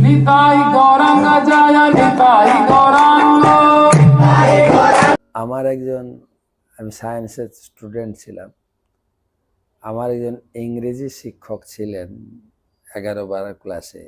নিতাই গৌরাঙ্গ জয় নিতাই গৌরাঙ্গ। আমার একজন, আমি সায়েন্সের স্টুডেন্ট ছিলাম, আমার একজন ইংরেজি শিক্ষক ছিলেন 11-12 ক্লাসে।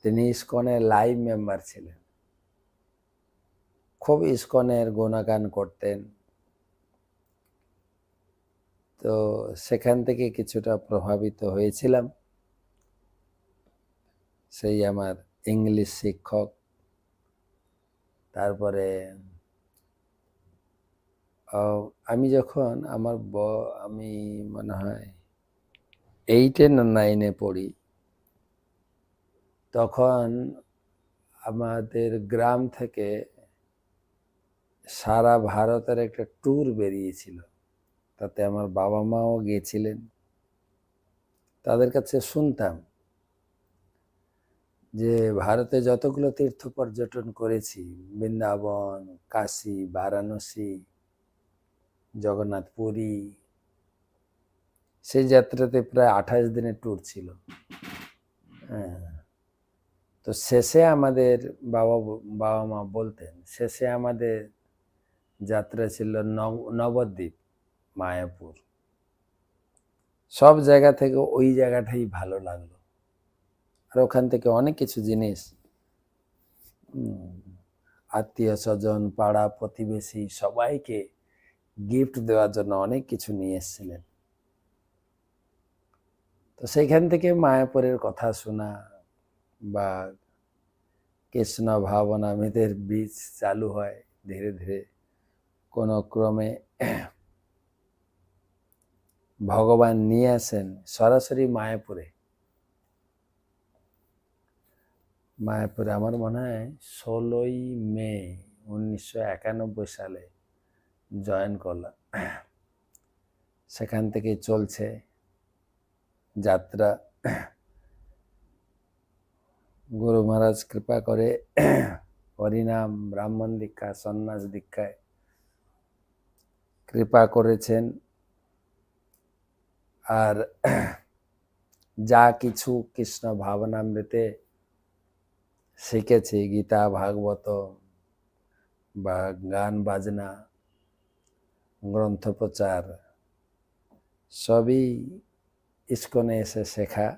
তিনি ইসকনের লাইভ মেম্বার ছিলেন, খুব ইসকনের গুণগান করতেন। তো সেখান থেকে কিছুটা প্রভাবিত হয়েছিলাম। সেই আমার ইংলিশ শিক্ষক। তারপরে আমি যখন আমি মনে হয় 8 না 9 পড়ি, তখন আমাদের গ্রাম থেকে সারা ভারতের একটা ট্যুর বেরিয়েছিল। তাতে আমার বাবা মাও গিয়েছিলেন। তাদের কাছে শুনতাম যে ভারতে যতগুলো তীর্থ পর্যটন করেছি, বৃন্দাবন, কাশী, বারাণসী, জগন্নাথ পুরী, সেই যাত্রাতে প্রায় 28 দিনের ট্যুর ছিল। হ্যাঁ, তো শেষে আমাদের বাবা মা বলতেন, শেষে আমাদের যাত্রা ছিল নবদ্বীপ, মায়াপুর। সব জায়গা থেকে ওই জায়গাটাই ভালো লাগলো। আর ওখান থেকে অনেক কিছু জিনিস, আত্মীয় স্বজন, পাড়া প্রতিবেশী সবাইকে গিফট দেওয়ার জন্য অনেক কিছু নিয়ে এসেছিলেন। তো সেইখান থেকে মায়াপুরের কথা শোনা বা কৃষ্ণ ভাবনামৃতের বীজ চালু হয় ধীরে ধীরে। কোনো ক্রমে ভগবান নিয়ে আসেন সরাসরি মায়াপুরে। আমার মনে হয় 16ই মে 1991 সালে জয়েন করলাম। সেখান থেকে চলছে যাত্রা। গুরু মহারাজ কৃপা করে হরিনাম, ব্রাহ্মণ দীক্ষা, সন্ন্যাস দীক্ষায় কৃপা করেছেন। আর যা কিছু কৃষ্ণ ভাবনামৃতে শিখেছি, গীতা, ভাগবত বা গান বাজনা, গ্রন্থ প্রচার, সবই ইসকনে এসে শেখা।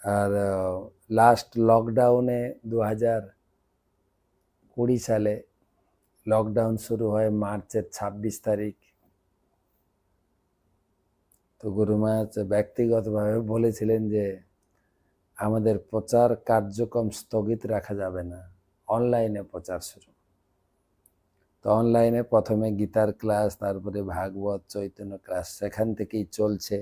আর লাস্ট লকডাউনে 2020 সালে লকডাউন শুরু হয় মার্চের 26 তারিখ। তো গুরু মহারাজ ব্যক্তিগতভাবে বলেছিলেন যে আমাদের প্রচার কার্যক্রম স্থগিত রাখা যাবে না, অনলাইনে প্রচার শুরু। তো অনলাইনে প্রথমে গীতার ক্লাস, তারপরে ভাগবত, চৈতন্য ক্লাস, সেখান থেকেই চলছে।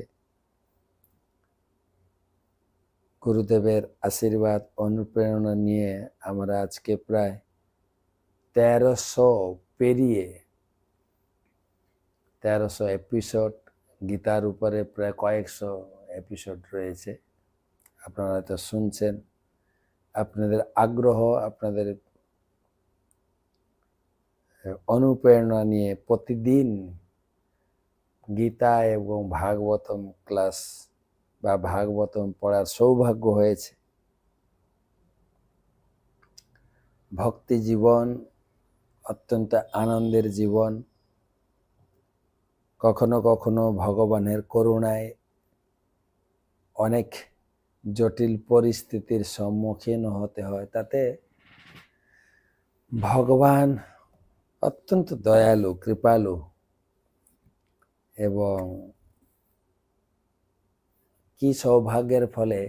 গুরুদেবের আশীর্বাদ, অনুপ্রেরণা নিয়ে আমরা আজকে প্রায় 1300 পেরিয়ে 1300 এপিসোড, গীতার উপরে প্রায় কয়েকশো এপিসোড রয়েছে। আপনারা হয়তো শুনছেন। আপনাদের আগ্রহ, আপনাদের অনুপ্রেরণা নিয়ে প্রতিদিন গীতা এবং ভাগবতম ক্লাস বা ভাগবতম পড়ার সৌভাগ্য হয়েছে। ভক্তি জীবন অত্যন্ত আনন্দের জীবন। কখনো কখনো ভগবানের করুণায় অনেক জটিল পরিস্থিতির সম্মুখীন হতে হয়। তাতে ভগবান অত্যন্ত দয়ালু, কৃপালু। এবং কি সৌভাগ্যের ফলে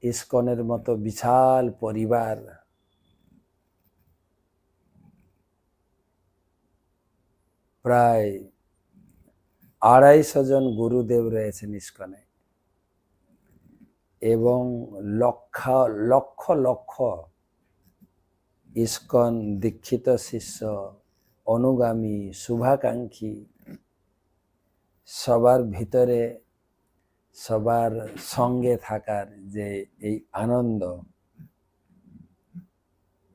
ইসকনের মতো বিশাল পরিবার, প্রায় 250 জন গুরুদেব রয়েছেন ইসকনে, এবং লক্ষ লক্ষ লক্ষ ইসকন দীক্ষিত শিষ্য, অনুগামী, শুভাকাঙ্ক্ষী, সবার ভিতরে সবার সঙ্গে থাকার যে এই আনন্দ,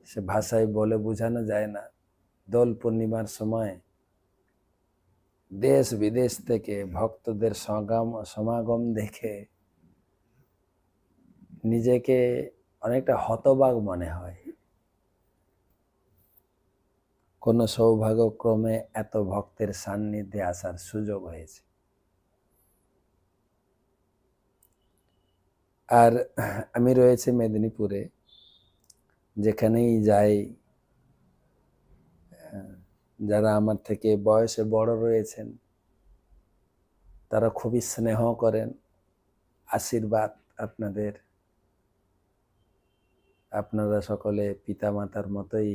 সে ভাষায় বলে বোঝানো যায় না। দোল পূর্ণিমার সময় দেশ বিদেশ থেকে ভক্তদের সমাগম দেখে নিজেকে অনেকটা হতবাক মনে হয়। কোনো সৌভাগ্যক্রমে এত ভক্তের সান্নিধ্যে আসার সুযোগ হয়েছে। আর আমি রয়েছে মেদিনীপুরে, যেখানেই যাই যারা আমার থেকে বয়সে বড় রয়েছেন তারা খুবই স্নেহ করেন, আশীর্বাদ আপনাদের। আপনারা সকলে পিতামাতার মতোই।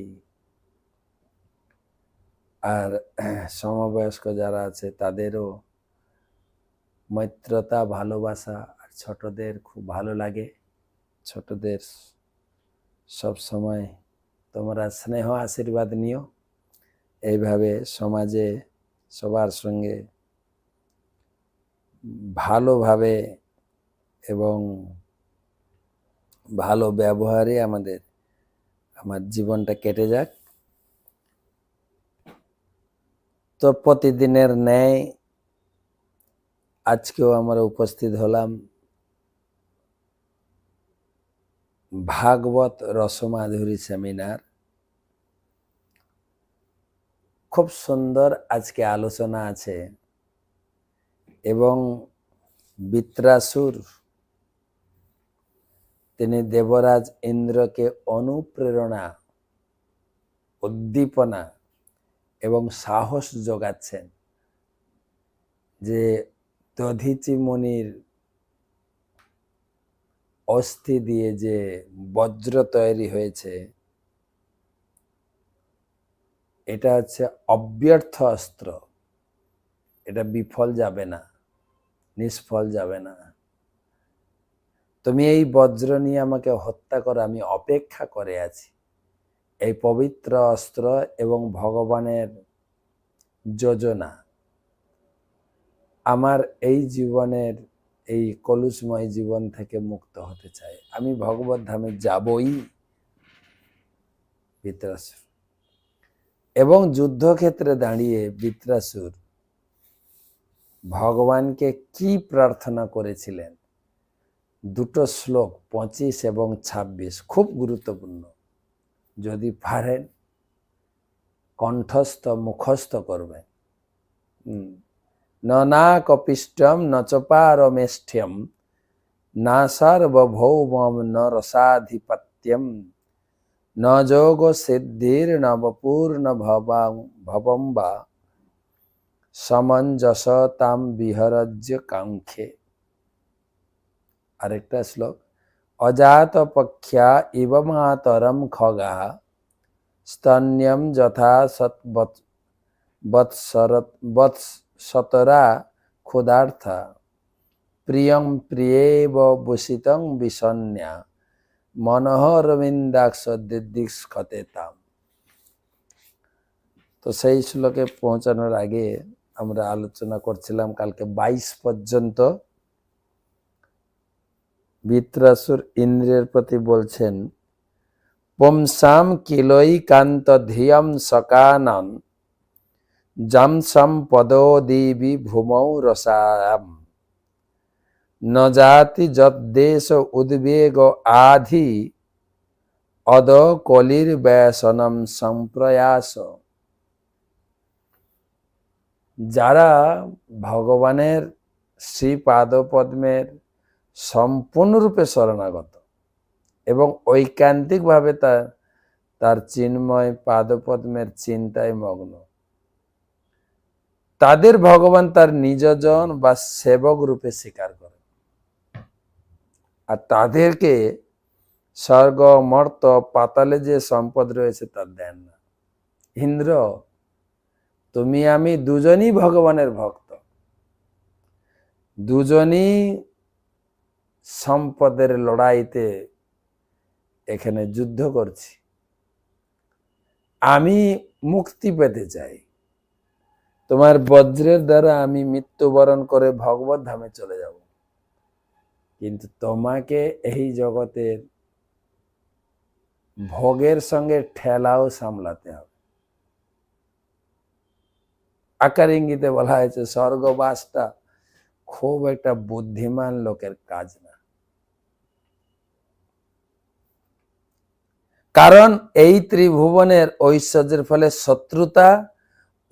আর সমবয়স্ক যারা আছে তাদেরও মৈত্রতা, ভালোবাসা। আর ছোটদের খুব ভালো লাগে, ছোটদের সব সময় তোমরা স্নেহ আশীর্বাদ নিও। এইভাবে সমাজে সবার সঙ্গে ভালোভাবে এবং ভালো ব্যবহারে আমার জীবনটা কেটে যাক। তো প্রতিদিনের ন্যায় আজকেও আমরা উপস্থিত হলাম ভাগবত রসমাধুরী সেমিনার। খুব সুন্দর আজকে আলোচনা আছে এবং বৃত্রাসুর তিনি দেবরাজ ইন্দ্রকে অনুপ্রেরণা, উদ্দীপনা এবং সাহস যোগাচ্ছেন যে দধীচি মুনির অস্থি দিয়ে যে বজ্র তৈরি হয়েছে এটা হচ্ছে অব্যর্থ অস্ত্র, এটা বিফল যাবে না, নিষ্ফল যাবে না। তুমি এই বজ্র নিয়ে আমাকে হত্যা করো, আমি অপেক্ষা করে আছি। এই পবিত্র অস্ত্র এবং ভগবানের যোজনা আমার এই জীবনের এই কলুষময় জীবন থেকে মুক্ত হতে চাই, আমি ভগবত ধামে যাবই। বৃত্রাসুর এবং যুদ্ধক্ষেত্রে দাঁড়িয়ে বৃত্রাসুর ভগবানকে কি প্রার্থনা করেছিলেন, দুটো শ্লোক 25 এবং 26 খুব গুরুত্বপূর্ণ। যদি পারেন কণ্ঠস্থ মুখস্থ করবেন। না কপিষ্টম ন চপারমেষ্ঠ্যম না সার্বভৌমম ন রসাধিপত্যম ন যোগ সিদ্ধির ন বপূর্ণ ভবম বা সমঞ্জসতাম বিহরজ্য কাঙ্ক্ষে। আরেকটা শ্লোক, অজাত পক্ষা ইব মাতরম খগা স্তন্যম যথা বৎসতরা ক্ষুধার্থা প্রিয়ং প্রিয়েব বুষিতং বিষণ্যা মনোহরবিন্দাক্ষ দিদিক্ষতে তাম। তো সেই শ্লোকে পৌঁছানোর আগে আমরা আলোচনা করছিলাম কালকে 22 পর্যন্ত বৃত্রাসুর ইন্দ্রের প্রতি বলছেন, পুংসাম কিলই কান্ত ধিয়ম সকানম জমসম পদোদিবি ভূমৌ রসায়াম ন জাতি যদ্দেশ উদ্বেগ আধি অদ কলির ব্যসনম সম্প্রয়াস। যারা ভগবানের শ্রীপাদপদ্মের সম্পূর্ণরূপে শরণাগত এবং ঐকান্তিকভাবে তার চিন্ময় পাদপদ্মের চিন্তায় মগ্ন, তাদের ভগবান তার নিজজন বা সেবক রূপে স্বীকার করেন। আর তাদেরকে স্বর্গ, মর্ত, পাতালে যে সম্পদ রয়েছে তা দেন না। ইন্দ্র, তুমি আমি দুজনই ভগবানের ভক্ত, দুজনই সম্পদের লড়াইতে এখানে যুদ্ধ করছি। আমি মুক্তি পেতে চাই, তোমার বজ্রের দ্বারা আমি মৃত্যুবরণ করে ভগবত ধামে চলে যাব, কিন্তু তোমাকে এই জগতের ভোগের সঙ্গে ঠেলাও সামলাতে হবে। আকার ইঙ্গিতে বলা হয়েছে স্বর্গবাসটা খুব একটা বুদ্ধিমান লোকের কাজ না। কারণ এই ত্রিভুবনের ঐশ্বর্যের ফলে শত্রুতা,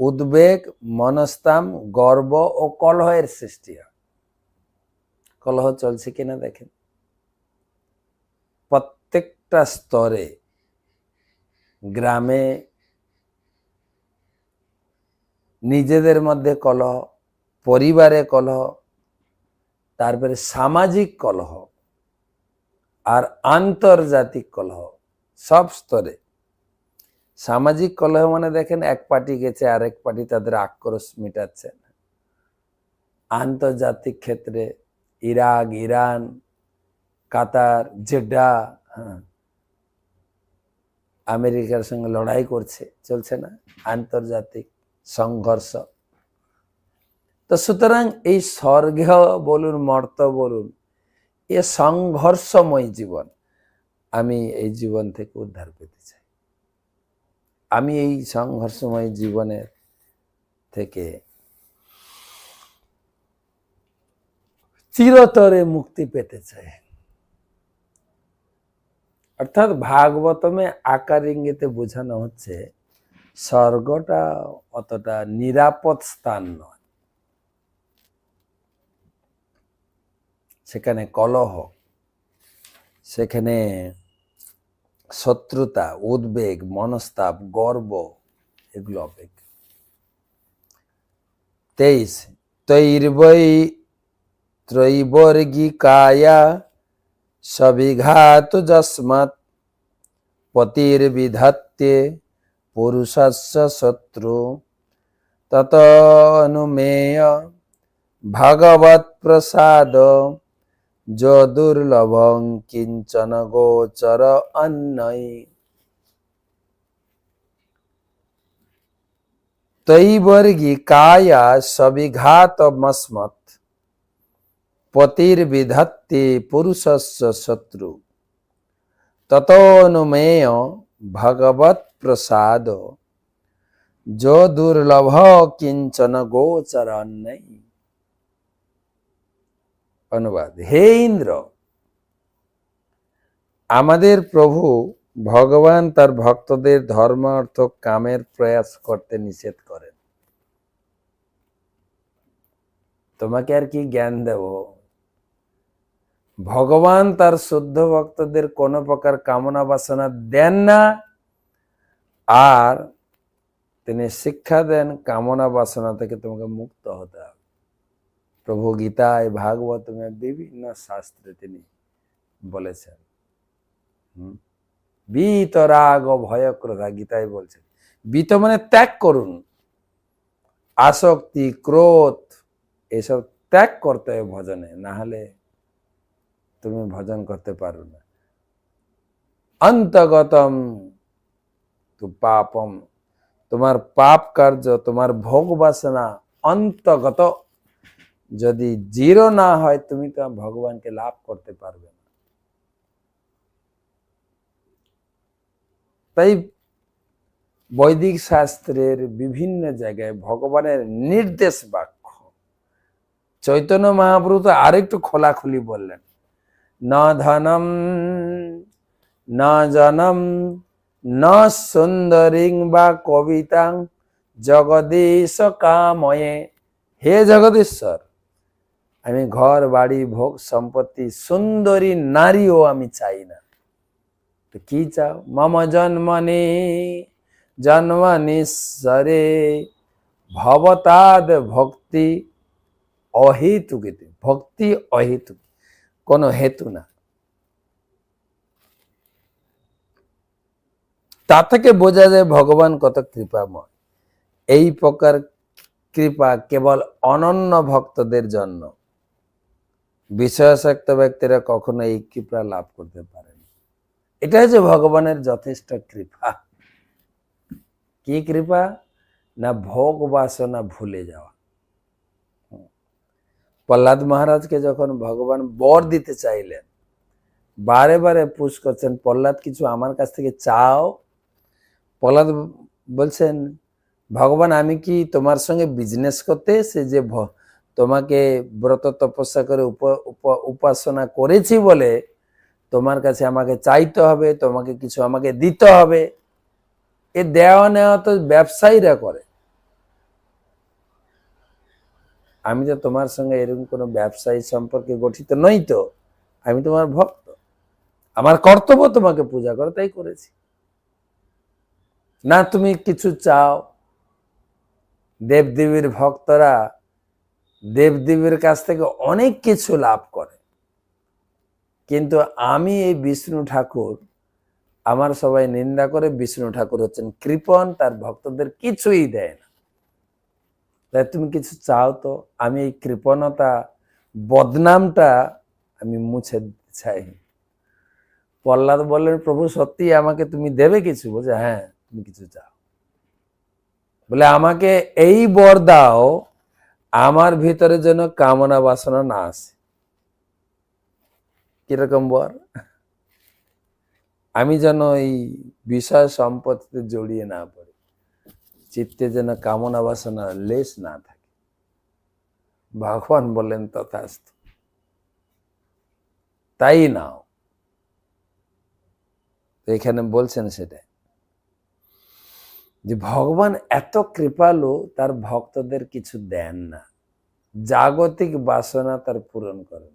উদ্বেগ, মনস্তাম, গর্ব ও কলহের সৃষ্টি হয়। কলহ চলছে কিনা দেখেন, প্রত্যেকটা স্তরে, গ্রামে নিজেদের মধ্যে কলহ, পরিবারে কলহ, তারপরে সামাজিক কলহ, আর আন্তর্জাতিক কলহ, সব স্তরে। সামাজিক কলহ মানে দেখেন এক পার্টি গেছে আরেক পার্টি তাদের আক্রোশ মেটাচ্ছে। আন্তর্জাতিক ক্ষেত্রে ইরাক, ইরান, কাতার, জেড্ডা, আমেরিকার সঙ্গে লড়াই করছে, চলছে না আন্তর্জাতিক সংঘর্ষ। তো সুতরাং এই স্বর্গ বলুন, মর্ত বলুন, এ সংঘর্ষময় জীবন। আমি এই জীবন থেকে উদ্ধার পেতে চাই। আমি এই সংঘর্ষময় জীবনের থেকে চিরতরে মুক্তি পেতে চাই। অর্থাৎ ভাগবতমে আকার ইঙ্গিতে বোঝানো হচ্ছে স্বর্গটা অতটা নিরাপদ স্থান নয়। সেখানে কলহ, সেখানে শত্রুতা, উদ্বেগ, মনস্তাপ, গর্ব, এগুলো অপেক্ষা। 23 ত্রৈবর্গিকায়া সবিঘাত যস্মাৎ পতির্বিধত্তে পুরুষস্য শত্রু ততনুমেয় ভগবৎ প্রসাদ দুর্লভং কিঞ্চন গোচর অন্যৈ। তৈবর্গিকায়া সবিঘাতমস্মৎ পতির্বিধত্তে পুরুষস্য শত্রু ততনুমেয় ভগবৎ প্রসাদ দুর্লভ কিঞ্চন গোচর অন্যৈ। অনুবাদ: হে ইন্দ্র, আমাদের প্রভু ভগবান তার ভক্তদের ধর্ম, অর্থ, কামের প্রয়াস করতে নিষেধ করেন। তোমাকে আর কি জ্ঞান দেব? ভগবান তার শুদ্ধ ভক্তদের কোন প্রকার কামনা বাসনা দেন না, আর তিনি শিক্ষা দেন কামনা বাসনা থেকে তোমাকে মুক্ত হতে হবে। প্রভু গীতায়, ভাগবতমে, বিভিন্ন শাস্ত্রে তিনি বলেছেন। বিতরাগ ভয় ক্রোধা, গীতায় বলছেন। বিত মানে ত্যাগ করুন, আসক্তি, ক্রোধ, এসব ত্যাগ করতে হবে ভজনে, না হলে তুমি ভজন করতে পারো না। অন্তগতম তু পাপম, তোমার পাপ কার্য, তোমার ভোগ বাসনা অন্তগত যদি জিরো না হয়, তুমি তো ভগবানকে লাভ করতে পারবে না। তাই বৈদিক শাস্ত্রের বিভিন্ন জায়গায় ভগবানের নির্দেশ বাক্য, চৈতন্য মহাপ্রভু তো আরেকটু খোলাখুলি বললেন, না ধনম না জনম না সুন্দরিং বা কবিতাং জগদীশ কাময়ে। হে জগদীশ্বর, আমি ঘর বাড়ি, ভোগ সম্পত্তি, সুন্দরী নারীও আমি চাই না। তো কি চাও? মম জন্মনি জন্মনিশ্বরে ভবতাদ ভক্তি অহেতুক। ভক্তি অহেতুক, কোনো হেতু না। তা থেকে বোঝা যায় ভগবান কত কৃপাময়। এই প্রকার কৃপা কেবল অনন্য ভক্তদের জন্য। বিষয়াসক্ত ব্যক্তিরা কখনো এই কৃপা লাভ করতে পারে না। এটা হচ্ছে ভগবানের যথেষ্ট কৃপা। কি কৃপা? না ভোগ বাসনা ভুলে যাওয়া। প্রহ্লাদ মহারাজকে যখন ভগবান বর দিতে চাইলেন, বারে বারে পুশ করছেন, প্রহ্লাদ কিছু আমার কাছ থেকে চাও। প্রহ্লাদ বলছেন, ভগবান আমি কি তোমার সঙ্গে বিজনেস করতে এসে যে তোমাকে ব্রত তপস্যা করে উপাসনা করেছি বলে তোমার কাছে আমাকে চাইতে হবে, তোমাকে কিছু আমাকে দিতে হবে। এ দেওয়া নেওয়া তো ব্যবসায়ীরা করে। আমি তো তোমার সঙ্গে এরকম কোনো ব্যবসায়ী সম্পর্কে গঠিত নই। তো আমি তোমার ভক্ত, আমার কর্তব্য তোমাকে পূজা করো, তাই করেছি। না তুমি কিছু চাও। দেবদেবীর ভক্তরা দেবদেবীর কাছ থেকে অনেক কিছু লাভ করে, কিন্তু আমি এই বিষ্ণু ঠাকুর, আমার সবাই নিন্দা করে। বিষ্ণু ঠাকুর হচ্ছেন কৃপণ, তার ভক্তদের কিছুই দেয় না। তাই তুমি কিছু চাও তো, আমি এই কৃপণতা, বদনামটা আমি মুছে দিতে চাই। প্রহ্লাদ বললেন, প্রভু সত্যি আমাকে তুমি দেবে কিছু? বলছে, হ্যাঁ তুমি কিছু চাও। বলে, আমাকে এই বর দাও, আমার ভিতরে যেন কামনা বাসনা না আসে। কিরকম বর? আমি যেন এই বিষয় সম্পত্তিতে জড়িয়ে না পড়ি, চিত্তে যেন কামনা বাসনা লেশ না থাকে। ভগবান বললেন, তথাস্তু, তাই নাও। এখানে বলছেন সেটা, যে ভগবান এত কৃপালু, তার ভক্তদের কিছু দেন না, জাগতিক বাসনা তার পূরণ করেন।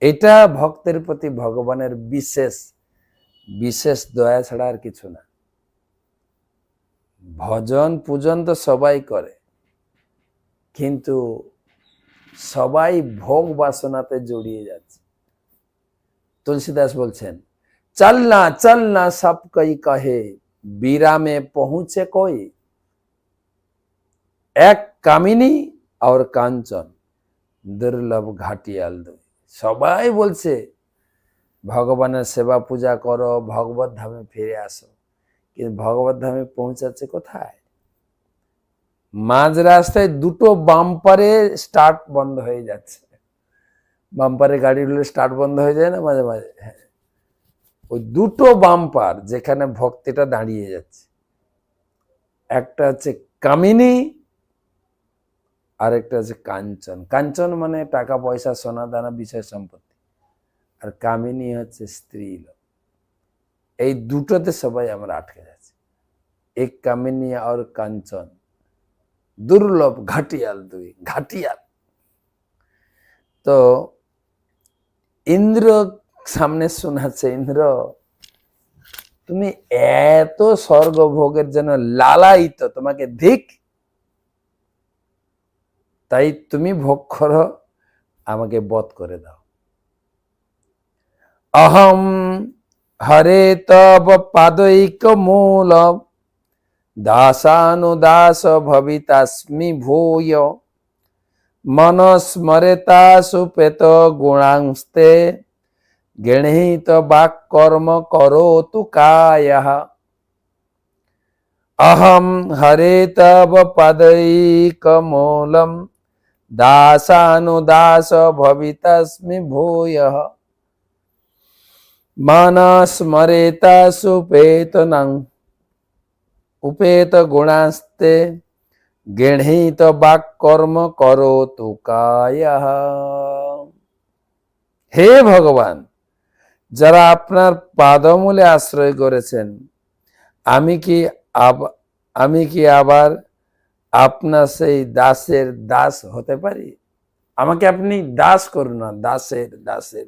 এটা ভক্তের প্রতি ভগবানের বিশেষ বিশেষ দয়া ছাড়া আর কিছু না। ভজন পূজন তো সবাই করে, কিন্তু সবাই ভোগ বাসনাতে জড়িয়ে যাচ্ছে। তুলসীদাস বলছেন, চলনা চলনা সব কই কহে, বিরামে পৌঁছে কই। এক কামিনী আর কাঞ্চন, দুর্লভ ঘাটিয়াল দুই। সবাই বলছে ভগবানের সেবা পূজা করো, ভগবত ধামে ফিরে আসো, কিন্তু ভগবত ধামে পৌঁছাচ্ছে কোথায়? মাঝ রাস্তায় দুটো বাম্পারে স্টার্ট বন্ধ হয়ে যাচ্ছে। বাম্পারে গাড়িগুলো স্টার্ট বন্ধ হয়ে যায় না মাঝে মাঝে? হ্যাঁ, ওই দুটো বাম্পার যেখানে ভক্তিটা দাঁড়িয়ে যাচ্ছে। একটা হচ্ছে কামিনী, আর একটা হচ্ছে কাঞ্চন। কাঞ্চন মানে টাকা পয়সা, সোনা দানা, বিষয় সম্পত্তি। আর কামিনী হচ্ছে স্ত্রী লোক। এই দুটোতে সবাই আমরা আটকে যাচ্ছি। এক কামিনী আর কাঞ্চন, দুর্লভ ঘাটিয়াল দুই। ঘাটিয়াল তো ইন্দ্র সামনে শোনাচ্ছে, ইন্দ্র তুমি এত স্বর্গ ভোগের জন্য লালায়িত, তোমাকে ধিক, তাই তুমি ভোগ করো, আমাকে বধ করে দাও। অহম হরে তব পাদৈক মূল, দাসানুদাস ভবিতাস্মি ভূয়, মনস্মরেতা সুপেত গুণাংস্তে, গৃহীত বাক কর্ম করোতু কায়ঃ। অহম হরে তব পাদৈকমূলম, দাসানুদাস ভবিতাস্মি ভূয়ঃ, মনস্মরেতা সুপেতনং উপেত গুণাস্তে, গৃহীত বাক কর্ম করোতু কায়ঃ। হে ভগবান, যারা আপনার পাদমূলে আশ্রয় করেছেন, আমি কি আবার আপনার সেই দাসের দাস হতে পারি? আমাকে আপনি দাস করুন না, দাসের দাসের